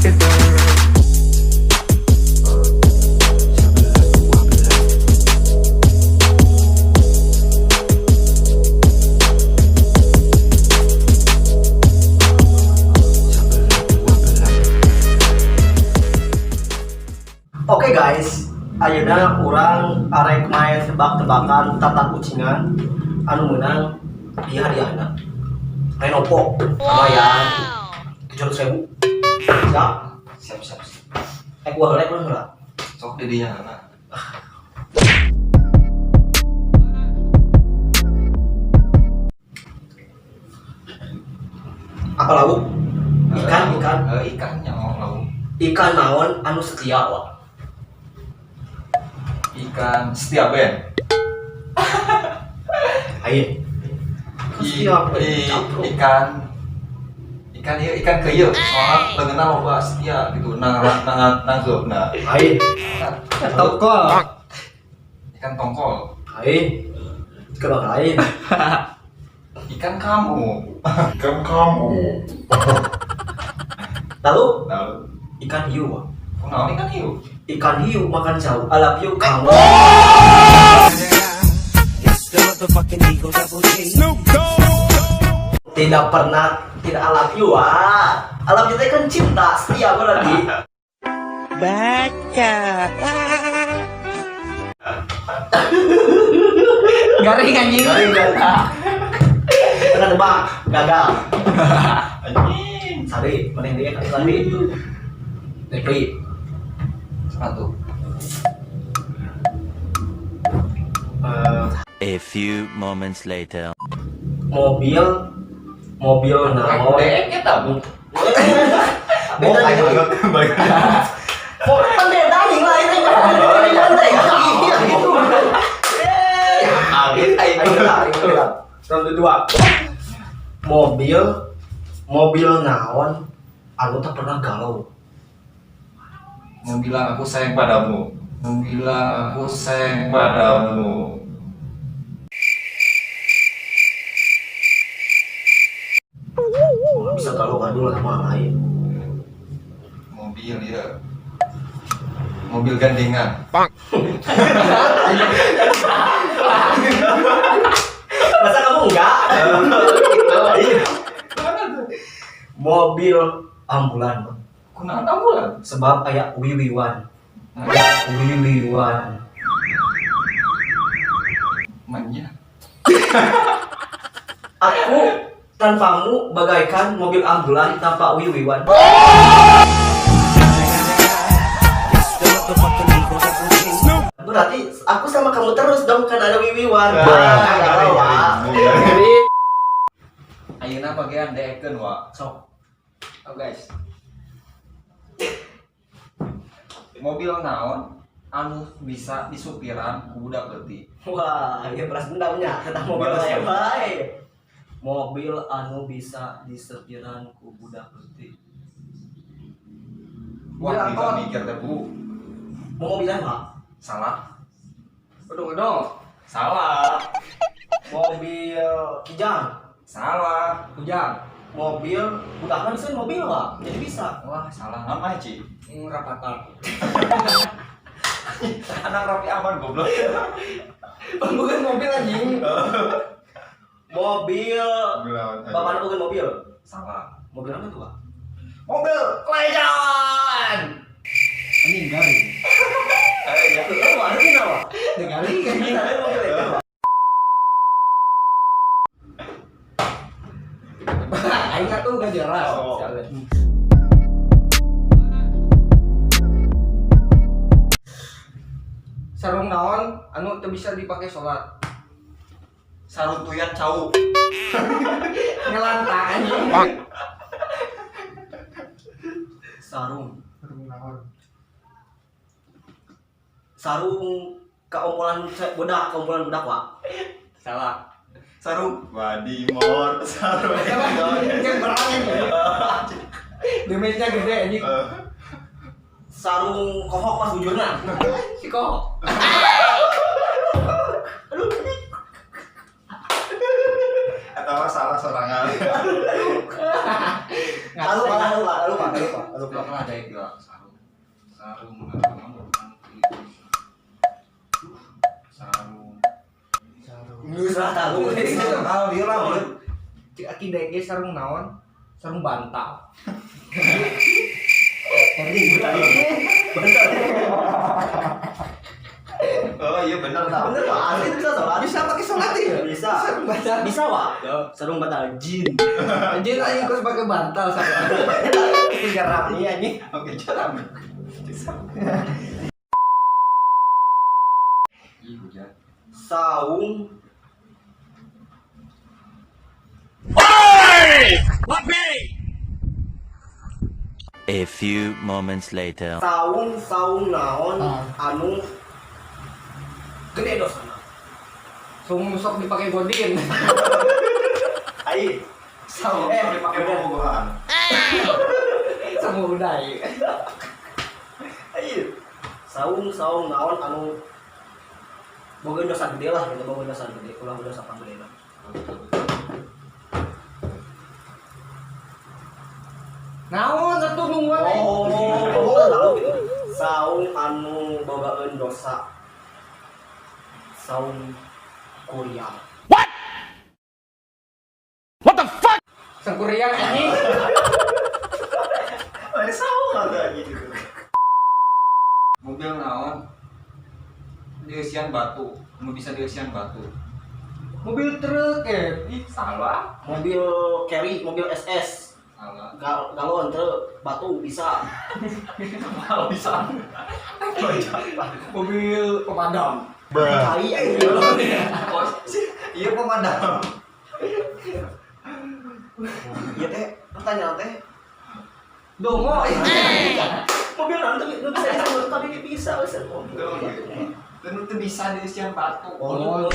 Oke guys, ayeuna urang arek main tebak-tebakan tata kucingan anu menang di hadiahna. Renovo sama yang 700.000. Siap. Gua helek lu lah. Sok di dinya lah. Apa lauk? Ikan. Ikannya mau lauk. Ikan naon anu setia wa? Ikan setia ben. Ain. Ikan keuyeuk soalnya leungeunna loba setia gitu nang zouna. Ain. Tongkol. Ikan tongkol. Ain. Kenapa lain? Ikan kamu. Lalu Lalu ikan hiu wa? naon ikan hiu? Ikan hiu makan jauh. I love you kamu. Tidak pernah tidak I love you ah. I love you teh kan cinta setia berarti. Baca. Garing anjing. Tengah tebak gagal. Anjing. Sari, mending dia kan sari. Nepri. Sepatu. A few moments later. Mobil naon? Deek eta bu. Beda nih. Oh, kan beda nih lah ini. Gitu. Ayo. Round kedua. Mobil naon anu tak pernah galau. Mau bilang aku sayang padamu. Bisa galau-galau sama lain. Mobil ya. Mobil gandengan. Masa kamu enggak? Mobil ambulan. Kunaon ambulan? Sebab kayak wiwiwan. Manja. Aku tanpamu bagaikan mobil ambulan tanpa wiwiwan. Berarti aku sama kamu terus dong kan ada wiwiwan. Ayeuna bagian deekeun wa. Sok. Oh guys. Mobil naon anu bisa disupiran ku budak leutik. Wah, ini beras dendamnya tentang mobil saya baik. Mobil anu bisa disetiran ku budak leutik. Wah, kita mikir teh bu. Mau mobilan Pak? Salah. Gedung. Salah. Mobil kijang. Salah. Kujang. Mobil udah kan bisa mobil Pak. Jadi bisa. Wah, salah nama Ci. Rapatan. Anak Rapi aman goblok. Bukan mobil anjing. Mobil. Bapak bukan mobil. Salah. Mobil apa tuh Pak? Mobil Legend. Anjing garing. Ya tuh ada di nama. Garing kan kita ada mobil itu. Aing tuh gak jelas. Sarung naon anu teu bisa dipakai salat. Sarung tuyat cau. Ngelantak anjing. Sarung naon? Sarung keompolan budak, Pak. Salah. Sarung Wadimor. Sarung. Kan berangin. Damage-nya gede anjing. Sarung kohok pas bujurna. Si kohok. Atau salah sorangan. Lupa. lupa. Setelah ada itu sarung. Geus lah tahu. Ah, ieu lah. Cik aki dek sarung naon? Sarung bantal. Bener. Oh iya benar lah. Bener Pak, asli itu bisa sholat. Bisa pakai sholat ya? Bisa. Sarung bantal. Bisa Pak. Sarung bantal jin. Anjir aing kos pakai bantal sarung. Tiga rami anjing. Oke, jalan. Ih, hujan. Saung A few moments later. saung naon anu gede dosana. Sung sok dipakai godin. Ai. Saung dipakai bobogohan. Sama udai. Ai. Saung naon anu boga dosa gede lah gitu, boga dosa gede, ulah dosa gede lah. Naon atuh nungguan aing. Tahu gitu. Saung anu bogaeun dosa. Saung Korea. Sangkuriang anjing. Ada saung ada gitu. Mobil naon? Dieusian batu, nu bisa dieusian batu. Mobil truk ya, ih salah. Mobil carry, mobil SS. Salah. Galon truk batu bisa. Kalau bisa. Mobil pemadam. Tai anjing. Iya pemadam. Iya teh, pertanyaan teh. Dongo. Mobil nanti bisa disebut tapi bisa mobil. Dan itu bisa diisian batu. Oh.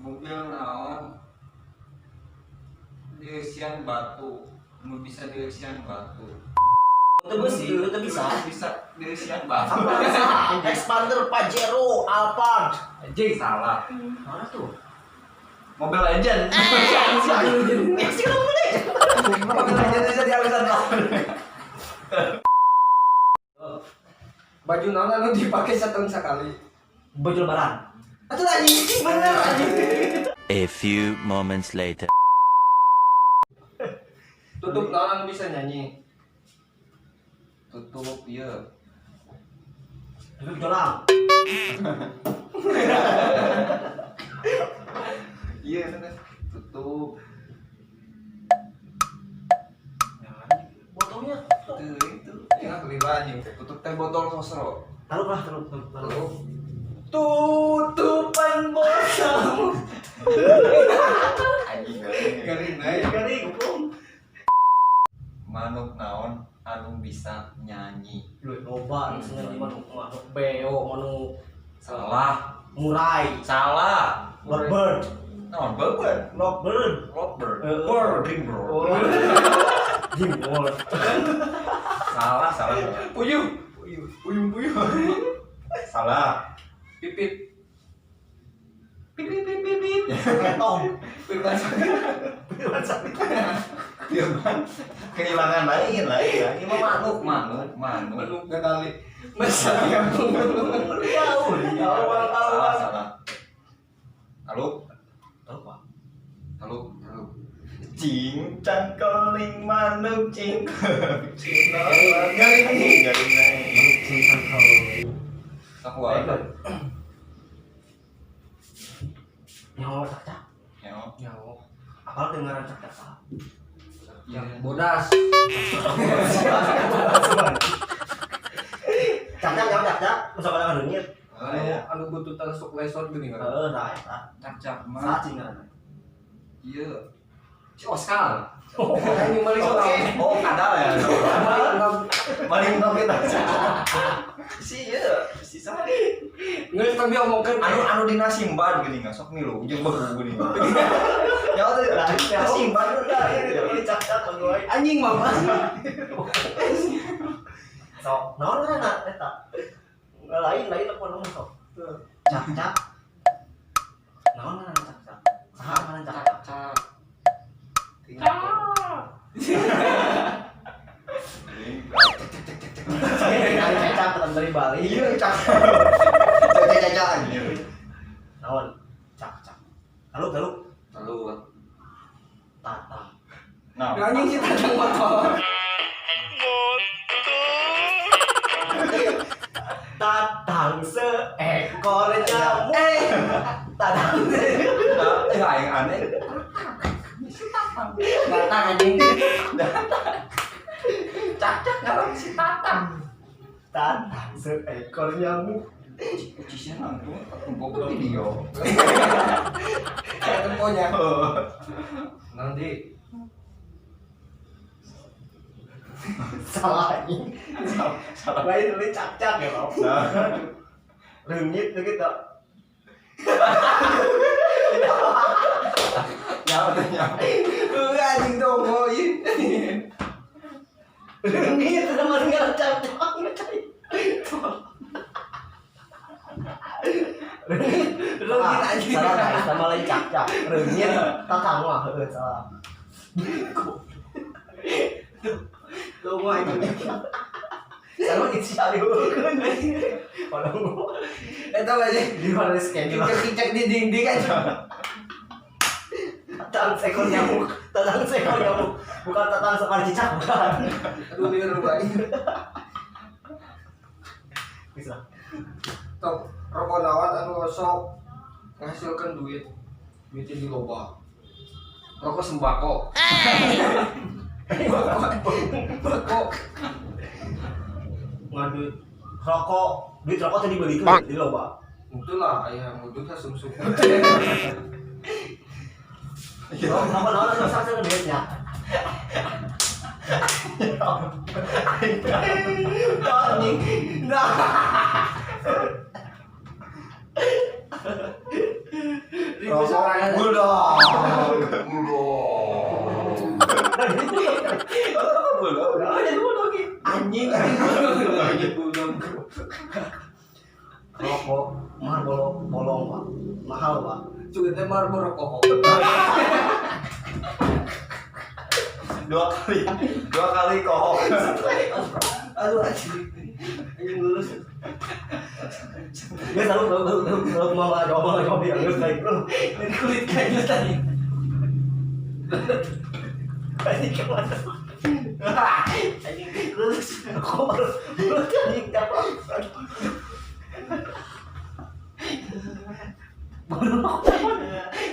Mobil naon? Diisian batu. Nu bisa diisian batu. Itu besi, itu bisa. Bisa diisian batu. Expander Pajero Alphard. Anjing salah. Mana tuh? Mobil Legend. Meksi kamu deh. Mobil Legend bisa dihabisan tahun. Baju naon anu dipakai setahun sekali. Baju lebaran. Atuh anjing bener anjing. A few moments later. Tutup naon anu bisa nyanyi. Tutup ieu. Tutup jolang. Iya bener. Tutup. Botolnya. Itu. Ya keliru anjing. Tutup teh botol sosro. Taruh. Tutupan botol. Anjing garing aja. Garing, belum. Manuk naon anu bisa nyanyi. Lu loba misalnya di manuk beo, manuk Salah. murai, Salah. lovebird, Naon babon? lovebird. Lovebird. Bird. Dream bro. Jimbol. Salah. Puyuh. Salah. Pipit. Pipit. Ketong. Firman sakit. kehilangan lain ya. Ini mah manuk. Manuk kali. Masa yang Jauh. salah. Halo. Tahu Pak. Halo. Cincang keling manuk cingkang. Garing. Cincang kau. Aku apa? Nyawa cak-cak. Nyawa. Apal dengaran cak-cak. Yang bodas. Cak-cak nyawa cak-cak. Masa pada ngadengit. Anu bututan sok lesor gini kan. Nah, eta. Cak mah. Sacing kan. Iya. Si Oscar. Ini maling Oh, kadal ya. maling ngomit aja. Si sari. Ngeus tapi omongkeun anu dina simban geuning sok milu jeung begu geuning. Ya teh dina simban udah Ini cak-cak pegawai. anjing mah. Sok, naon ngaranna eta? Lain apa nomor sok? Cak-cak. Naon ngaranna cak-cak? Saha ngaranna cak-cak? Cak dari Bali. Iya, cak. Caca anjir. Naon? Cak. Lalu tatang. Nah, Anjing si tatang motor. Tatang seekor nyamuk. Tatang. yang aneh. Tatang anjing. Cak ngaran si Tatang. Tatang seekor nyamuk. Ucisnya nanggung, kumpul video. Kayak temponya. Nanti Salah ini. Salah. Lain dulu cak ya lo. Rengit gitu. nyawa. Anjing tonggoin. Rengit sama dengan cak. Rengit anjing. Salah guys, sama lain cak. Rengit tatang mah salah. Lu mah ini. Sama inisial dulu kan. Kalau Eta aja. di mana scan di mana? Cicak di dinding aja. Tatang seekor nyamuk. Bukan tatang sekali cicak bukan. Aduh liur bae. Bisa. Tok rokok lawan anu sok ngahasilkeun duit. Duitnya di loba. Rokok sembako. Rokok. Ngadu rokok, duit rokok tadi beli itu di loba. Itulah aya mudutnya sumsum. Nama susah duitnya. Anjing. Nah. Rokok Bulldog. Anjing. Rokok mahal bolong Pak. Mahal Pak. juga teh Marlboro rokok. Dua kali kohok. Aduh anjing. Anjing lurus. Gue selalu mau coba ya gue kayak bro. Dari kulit kayaknya tadi. Anjing kemana? Anjing lurus. Kok baru anjing dapat.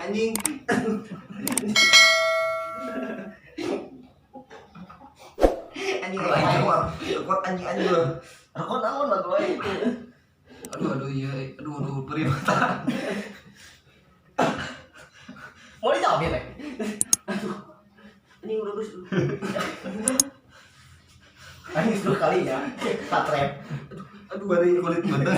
Anjing. Anjing Kuat anjing lu. Rokok naon lah gue itu. Aduh iya. Aduh perih mata. Mau dijawab ya teh? Aduh. Anjing lurus. Anjing 10 kali ya. Tak trap. Aduh Bari kulit bener.